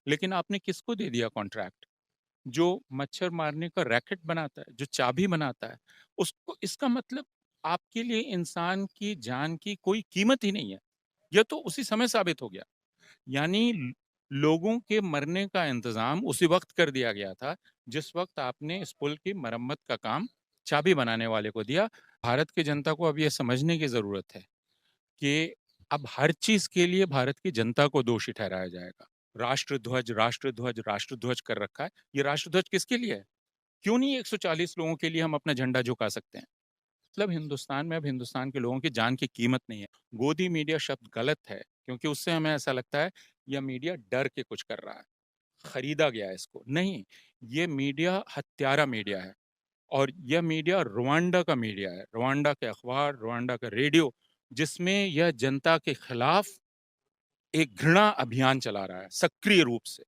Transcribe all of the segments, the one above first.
लेकिन आपने किसको दे दिया कॉन्ट्रैक्ट? जो मच्छर मारने का रैकेट बनाता है, जो चाबी बनाता है, उसको इसका मतलब आपके लिए इंसान की जान की कोई कीमत ही नहीं है। यह तो उसी समय साबित हो गया। यानी लोगों के मरने का इंतजाम उसी वक्त कर दिया गया था जिस वक्त आपने इस पुल की मरम्मत का काम चाबी बनाने वाले को दिया। भारत की जनता को अब यह समझने की जरूरत है कि अब हर चीज के लिए भारत की जनता को दोषी ठहराया जाएगा। राष्ट्रध्वज राष्ट्रध्वज राष्ट्रध्वज कर रखा है। ये राष्ट्रध्वज किसके लिए है? क्यों नहीं 140 लोगों के लिए हम अपना झंडा झुका सकते हैं? मतलब हिंदुस्तान में अब हिंदुस्तान के लोगों की जान की कीमत नहीं है। गोदी मीडिया शब्द गलत है क्योंकि उससे हमें ऐसा लगता है यह मीडिया डर के कुछ कर रहा है, खरीदा गया है इसको। नहीं, ये मीडिया हत्यारा मीडिया है। और यह मीडिया रुवांडा का मीडिया है, रुवांडा के अखबार, रुवांडा का रेडियो, जिसमें यह जनता के खिलाफ एक घृणा अभियान चला रहा है सक्रिय रूप से।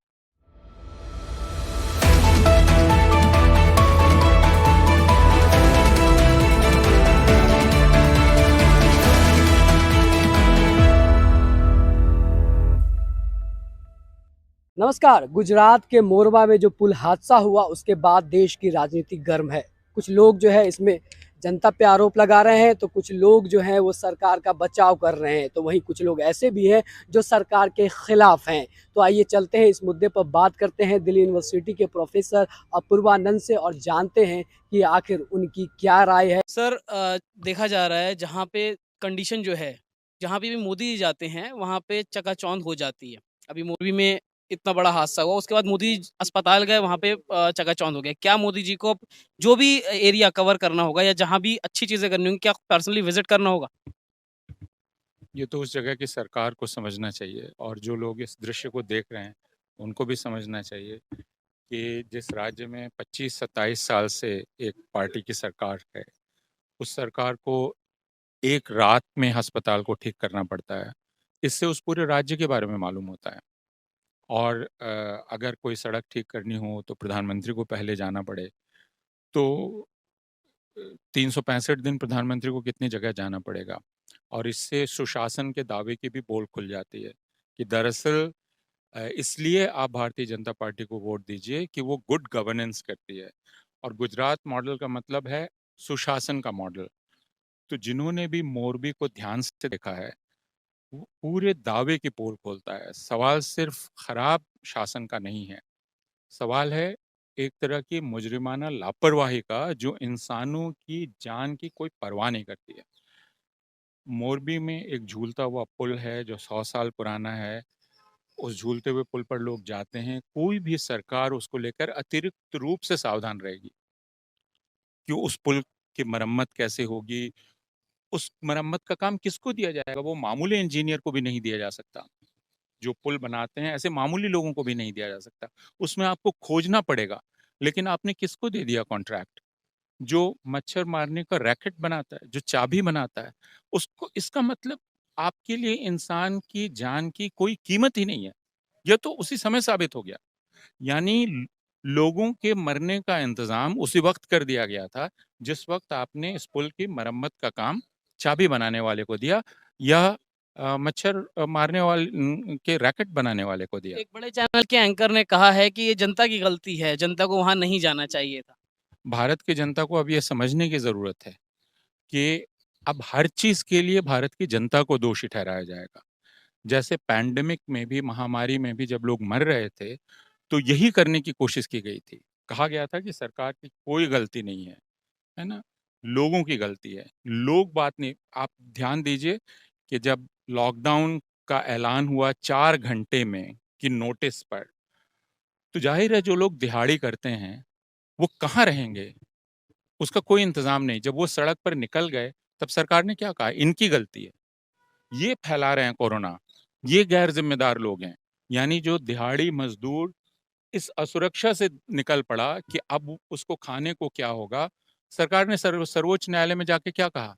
नमस्कार। गुजरात के मोरबा में जो पुल हादसा हुआ उसके बाद देश की राजनीति गर्म है। कुछ लोग जो है इसमें जनता पे आरोप लगा रहे हैं, तो कुछ लोग जो हैं वो सरकार का बचाव कर रहे हैं, तो वहीं कुछ लोग ऐसे भी हैं जो सरकार के खिलाफ हैं। तो आइए चलते हैं इस मुद्दे पर बात करते हैं दिल्ली यूनिवर्सिटी के प्रोफेसर अपूर्वानंद से और जानते हैं कि आखिर उनकी क्या राय है। सर देखा जा रहा है जहाँ पे कंडीशन जो है, जहाँ पे भी मोदी जी जाते हैं वहाँ पे चकाचौंध हो जाती है। अभी मोरबी में इतना बड़ा हादसा हुआ, उसके बाद मोदी जी अस्पताल गए, वहाँ पे चकाचौंध हो गया। क्या मोदी जी को अब जो भी एरिया कवर करना होगा या जहाँ भी अच्छी चीज़ें करनी होंगी, क्या पर्सनली विज़िट करना होगा? ये तो उस जगह की सरकार को समझना चाहिए और जो लोग इस दृश्य को देख रहे हैं उनको भी समझना चाहिए कि जिस राज्य में 25-27 साल से एक पार्टी की सरकार है, उस सरकार को एक रात में अस्पताल को ठीक करना पड़ता है। इससे उस पूरे राज्य के बारे में मालूम होता है। और अगर कोई सड़क ठीक करनी हो तो प्रधानमंत्री को पहले जाना पड़े, तो 365 दिन प्रधानमंत्री को कितनी जगह जाना पड़ेगा। और इससे सुशासन के दावे की भी पोल खुल जाती है कि दरअसल इसलिए आप भारतीय जनता पार्टी को वोट दीजिए कि वो गुड गवर्नेंस करती है। और गुजरात मॉडल का मतलब है सुशासन का मॉडल। तो जिन्होंने भी मोरबी को ध्यान से देखा है, वो पूरे दावे की पोल खोलता है। सवाल सिर्फ खराब शासन का नहीं है, सवाल है एक तरह की मुजरिमाना लापरवाही का जो इंसानों की जान की कोई परवाह नहीं करती है। मोरबी में एक झूलता हुआ पुल है जो 100 साल पुराना है। उस झूलते हुए पुल पर लोग जाते हैं, कोई भी सरकार उसको लेकर अतिरिक्त रूप से सावधान रहेगी कि उस पुल की मरम्मत कैसे होगी, उस मरम्मत का काम किसको दिया जाएगा। वो मामूली इंजीनियर को भी नहीं दिया जा सकता। जो पुल बनाते हैं ऐसे मामूली लोगों को भी नहीं दिया जा सकता। उसमें आपको खोजना पड़ेगा। लेकिन आपने किसको दे दिया कॉन्ट्रैक्ट? जो मच्छर मारने का रैकेट बनाता है, जो चाबी बनाता है, उसको। इसका मतलब आपके लिए इंसान की जान की कोई कीमत ही नहीं है। यह तो उसी समय साबित हो गया। यानी लोगों के मरने का इंतजाम उसी वक्त कर दिया गया था जिस वक्त आपने इस पुल की मरम्मत का काम चाबी बनाने वाले को दिया या मच्छर मारने वाले के रैकेट बनाने वाले को दिया। एक बड़े चैनल के एंकर ने कहा है कि ये जनता की गलती है, जनता को वहाँ नहीं जाना चाहिए था। भारत की जनता को अब यह समझने की जरूरत है कि अब हर चीज के लिए भारत की जनता को दोषी ठहराया जाएगा। जैसे पैंडेमिक में भी, महामारी में भी जब लोग मर रहे थे तो यही करने की कोशिश की गई थी। कहा गया था कि सरकार की कोई गलती नहीं है ना? लोगों की गलती है। लोग बात नहीं। आप ध्यान दीजिए कि जब लॉकडाउन का ऐलान हुआ 4 घंटे में की नोटिस पर, तो जाहिर है जो लोग दिहाड़ी करते हैं, वो कहाँ रहेंगे? उसका कोई इंतज़ाम नहीं। जब वो सड़क पर निकल गए, तब सरकार ने क्या कहा? इनकी गलती है। ये फैला रहे हैं कोरोना, ये गैर ज़िम्मेदार लोग हैं। यानी जो दिहाड़ी मज़दूर इस असुरक्षा से निकल पड़ा कि अब उसको खाने को क्या होगा, सरकार ने सर्वोच्च न्यायालय में जाके क्या कहा?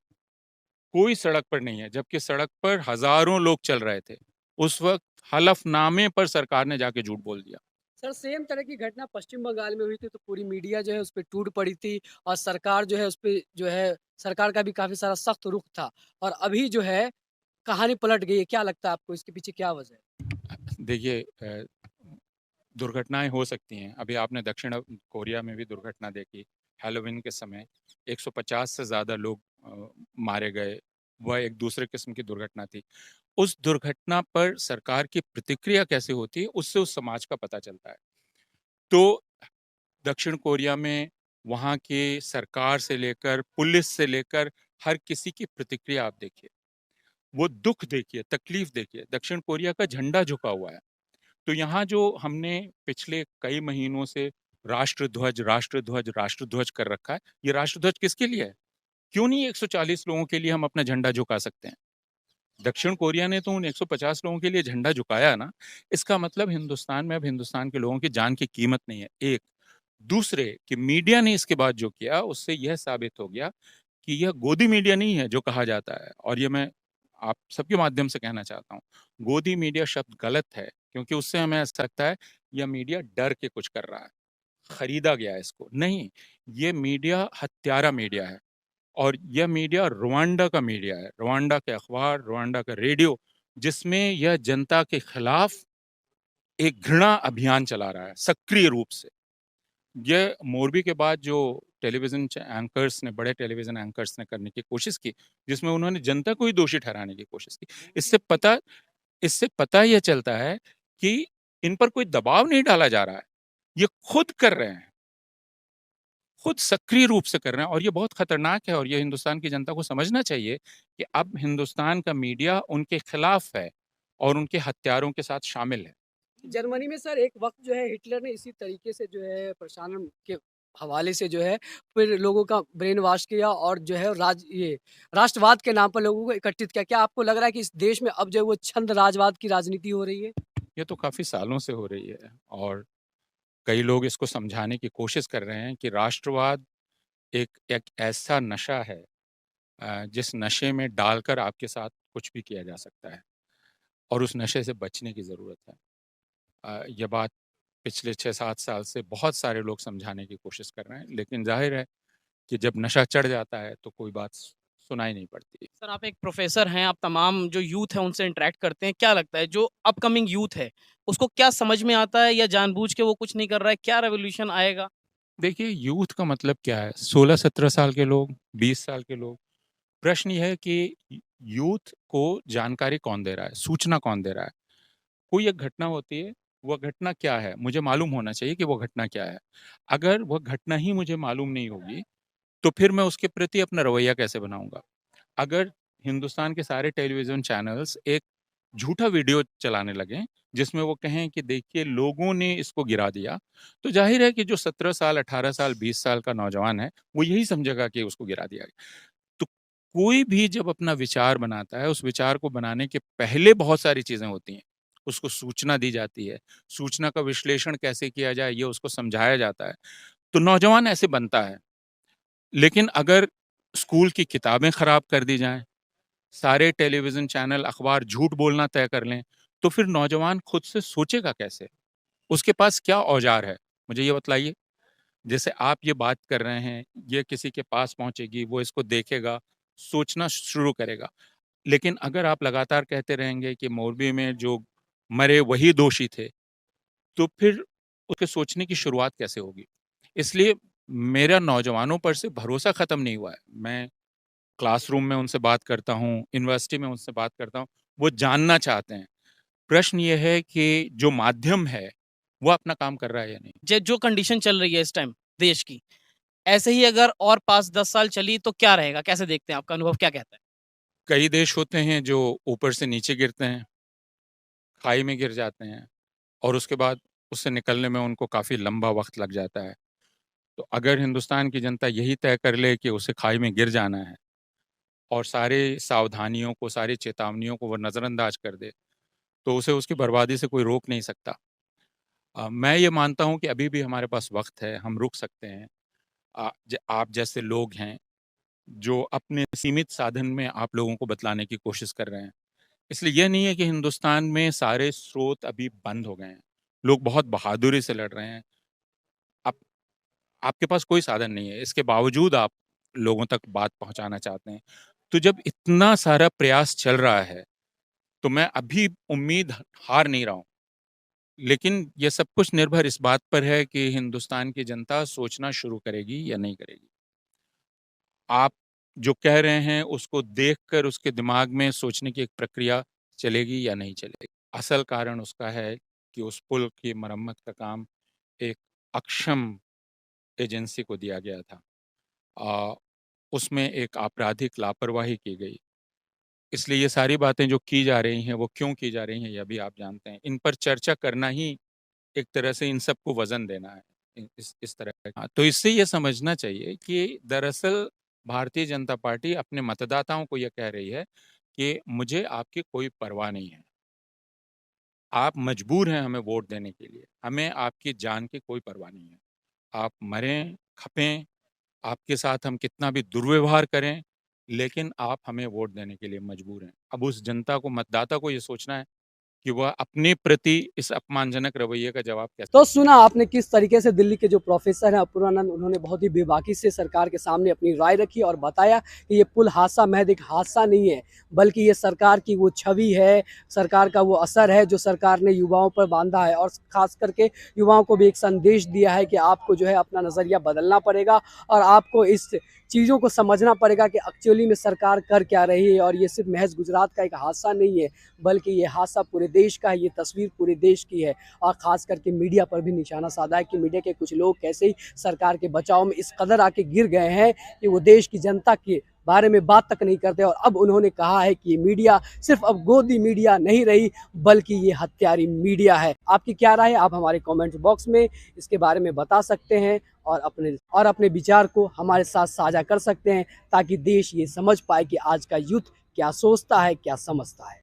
कोई सड़क पर नहीं है, जबकि सड़क पर हज़ारों लोग चल रहे थे। उस वक़्त हलफनामे पर सरकार ने जाके झूठ बोल दिया। सर, सेम तरह की घटना पश्चिम बंगाल में हुई थी, तो पूरी मीडिया जो है उस पे टूट पड़ी थी और सरकार जो है उस पे जो है सरकार का भी काफ़ी सारा सख्त रुख था और अभी जो है कहानी पलट गई है। क्या लगता है आपको इसके पीछे क्या वजह है? देखिए, दुर्घटनाएं हो सकती हैं। अभी आपने दक्षिण कोरिया में भी दुर्घटना देखी, हैलोवीन के समय 150 से ज़्यादा लोग मारे गए। वह एक दूसरे किस्म की दुर्घटना थी। उस दुर्घटना पर सरकार की प्रतिक्रिया कैसे होती है, उससे उस समाज का पता चलता है। तो दक्षिण कोरिया में वहाँ के सरकार से लेकर, पुलिस से लेकर हर किसी की प्रतिक्रिया आप देखिए। वो दुख देखिए, तकलीफ देखिए। दक्षिण कोरिया का झंडा झुका हुआ है। तो यहाँ जो हमने पिछले कई महीनों से राष्ट्रध्वज, राष्ट्रध्वज, राष्ट्रध्वज कर रखा है, ये राष्ट्रध्वज किसके लिए है? क्यों नहीं 140 लोगों के लिए हम अपना झंडा झुका सकते हैं? दक्षिण कोरिया ने तो उन 150 लोगों के लिए झंडा झुकाया ना, इसका मतलब हिंदुस्तान में अब हिंदुस्तान के लोगों की जान की कीमत नहीं है, एक। दूसरे कि मीडिया ने इसके बाद जो किया, उससे यह साबित हो गया कि यह गोदी मीडिया नहीं है जो कहा जाता है, और ये मैं आप सबके माध्यम से कहना चाहता हूँ। गोदी मीडिया शब्द गलत है, क्योंकि उससे हमें ऐसा लगता है यह मीडिया डर के कुछ कर रहा है, खरीदा गया है इसको। नहीं, ये मीडिया हत्यारा मीडिया है, और यह मीडिया रुवांडा का मीडिया है, रुवांडा के अखबार, रुवांडा का रेडियो, जिसमें यह जनता के खिलाफ एक घृणा अभियान चला रहा है सक्रिय रूप से। ये मोरबी के बाद जो टेलीविज़न एंकर्स ने, बड़े टेलीविज़न एंकर्स ने करने की कोशिश की, जिसमें उन्होंने जनता को ही दोषी ठहराने की कोशिश की। इससे पता ये चलता है कि इन पर कोई दबाव नहीं डाला जा रहा है, ये खुद कर रहे हैं, खुद सक्रिय रूप से कर रहे हैं, और ये बहुत खतरनाक है। और ये हिंदुस्तान की जनता को समझना चाहिए कि अब हिंदुस्तान का मीडिया उनके खिलाफ है और उनके हत्यारों के साथ शामिल है। जर्मनी में सर एक वक्त जो है हिटलर ने इसी तरीके से जो है प्रसारण के हवाले से जो है फिर लोगों का ब्रेन वॉश किया और जो है ये राष्ट्रवाद के नाम पर लोगों को एकत्रित किया। क्या आपको लग रहा है कि इस देश में अब जो है वो छंद राजवाद की राजनीति हो रही है? ये तो काफ़ी सालों से हो रही है, और कई लोग इसको समझाने की कोशिश कर रहे हैं कि राष्ट्रवाद एक एक ऐसा नशा है, जिस नशे में डालकर आपके साथ कुछ भी किया जा सकता है, और उस नशे से बचने की ज़रूरत है। ये बात पिछले 6-7 साल से बहुत सारे लोग समझाने की कोशिश कर रहे हैं, लेकिन ज़ाहिर है कि जब नशा चढ़ जाता है तो कोई बात सुनाई नहीं पड़ती। सर आप एक प्रोफेसर हैं, आप तमाम जो यूथ है उनसे इंटरेक्ट करते हैं, क्या लगता है जो अपकमिंग यूथ है उसको क्या समझ में आता है, या जानबूझ के वो कुछ नहीं कर रहा है, क्या रेवोल्यूशन आएगा? देखिए, यूथ का मतलब क्या है? 16-17 साल के लोग, 20 साल के लोग। प्रश्न ये है कि यूथ को जानकारी कौन दे रहा है, सूचना कौन दे रहा है? कोई एक घटना होती है, वह घटना क्या है? मुझे मालूम होना चाहिए कि वो घटना क्या है। अगर वह घटना ही मुझे मालूम नहीं होगी, तो फिर मैं उसके प्रति अपना रवैया कैसे बनाऊँगा? अगर हिंदुस्तान के सारे टेलीविज़न चैनल्स एक झूठा वीडियो चलाने लगें, जिसमें वो कहें कि देखिए लोगों ने इसको गिरा दिया, तो ज़ाहिर है कि जो 17 साल, 18 साल, 20 साल का नौजवान है, वो यही समझेगा कि उसको गिरा दिया गया। तो कोई भी जब अपना विचार बनाता है, उस विचार को बनाने के पहले बहुत सारी चीज़ें होती हैं। उसको सूचना दी जाती है, सूचना का विश्लेषण कैसे किया जाए, ये उसको समझाया जाता है। तो नौजवान ऐसे बनता है। लेकिन अगर स्कूल की किताबें खराब कर दी जाएँ, सारे टेलीविज़न चैनल, अखबार झूठ बोलना तय कर लें, तो फिर नौजवान खुद से सोचेगा कैसे? उसके पास क्या औज़ार है? मुझे ये बतलाइए। जैसे आप ये बात कर रहे हैं, ये किसी के पास पहुँचेगी, वो इसको देखेगा, सोचना शुरू करेगा। लेकिन अगर आप लगातार कहते रहेंगे कि मोरबी में जो मरे वही दोषी थे, तो फिर उसके सोचने की शुरुआत कैसे होगी? इसलिए मेरा नौजवानों पर से भरोसा खत्म नहीं हुआ है। मैं क्लासरूम में उनसे बात करता हूँ, यूनिवर्सिटी में उनसे बात करता हूँ, वो जानना चाहते हैं। प्रश्न ये है कि जो माध्यम है, वो अपना काम कर रहा है या नहीं? जो कंडीशन चल रही है इस टाइम देश की, ऐसे ही अगर और 5-10 साल चली तो क्या रहेगा? कैसे देखते हैं? आपका अनुभव क्या कहता है? कई देश होते हैं जो ऊपर से नीचे गिरते हैं, खाई में गिर जाते हैं, और उसके बाद उससे निकलने में उनको काफ़ी लंबा वक़्त लग जाता है। तो अगर हिंदुस्तान की जनता यही तय कर ले कि उसे खाई में गिर जाना है, और सारे सावधानियों को, सारी चेतावनियों को वो नज़रअंदाज कर दे, तो उसे उसकी बर्बादी से कोई रोक नहीं सकता। मैं ये मानता हूँ कि अभी भी हमारे पास वक़्त है, हम रुक सकते हैं। आप जैसे लोग हैं, जो अपने सीमित साधन में आप लोगों को बतलाने की कोशिश कर रहे हैं। इसलिए यह नहीं है कि हिंदुस्तान में सारे स्रोत अभी बंद हो गए हैं। लोग बहुत बहादुरी से लड़ रहे हैं। आप आपके पास कोई साधन नहीं है, इसके बावजूद आप लोगों तक बात पहुँचाना चाहते हैं। तो जब इतना सारा प्रयास चल रहा है, तो मैं अभी उम्मीद हार नहीं रहा हूँ। लेकिन ये सब कुछ निर्भर इस बात पर है कि हिंदुस्तान की जनता सोचना शुरू करेगी या नहीं करेगी। आप जो कह रहे हैं उसको देखकर उसके दिमाग में सोचने की एक प्रक्रिया चलेगी या नहीं चलेगी। असल कारण उसका है कि उस पुल की मरम्मत का काम एक अक्षम एजेंसी को दिया गया था। अ, उसमें एक आपराधिक लापरवाही की गई। इसलिए ये सारी बातें जो की जा रही हैं, वो क्यों की जा रही हैं, ये भी आप जानते हैं। इन पर चर्चा करना ही एक तरह से इन सबको वज़न देना है। इस तरह का। हाँ, तो इससे ये समझना चाहिए कि दरअसल भारतीय जनता पार्टी अपने मतदाताओं को ये कह रही है कि मुझे आपकी कोई परवाह नहीं है। आप मजबूर हैं हमें वोट देने के लिए। हमें आपकी जान की कोई परवाह नहीं है। आप मरें, खपें, आपके साथ हम कितना भी दुर्व्यवहार करें, लेकिन आप हमें वोट देने के लिए मजबूर हैं। अब उस जनता को, मतदाता को ये सोचना है कि वह अपने प्रति इस अपमानजनक रवैये का जवाब कैसे। तो सुना आपने किस तरीके से दिल्ली के जो प्रोफेसर हैं अपूर्वानंद, उन्होंने बहुत ही बेबाकी से सरकार के सामने अपनी राय रखी और बताया कि ये पुल हादसा महज एक हादसा नहीं है, बल्कि ये सरकार की वो छवि है, सरकार का वो असर है जो सरकार ने युवाओं पर बांधा है। और खास करके युवाओं को भी एक संदेश दिया है कि आपको जो है अपना नज़रिया बदलना पड़ेगा और आपको इस चीज़ों को समझना पड़ेगा कि एक्चुअली में सरकार कर क्या रही है। और ये सिर्फ महज गुजरात का एक हादसा नहीं है, बल्कि ये हादसा पूरे देश का है, ये तस्वीर पूरे देश की है। और ख़ास करके मीडिया पर भी निशाना साधा है कि मीडिया के कुछ लोग कैसे ही सरकार के बचाव में इस कदर आके गिर गए हैं कि वो देश की जनता के बारे में बात तक नहीं करते। और अब उन्होंने कहा है कि ये मीडिया सिर्फ अब गोदी मीडिया नहीं रही, बल्कि ये हत्यारी मीडिया है। आपकी क्या राय है? आप हमारे कमेंट बॉक्स में इसके बारे में बता सकते हैं और अपने विचार को हमारे साथ साझा कर सकते हैं, ताकि देश ये समझ पाए कि आज का यूथ क्या सोचता है, क्या समझता है।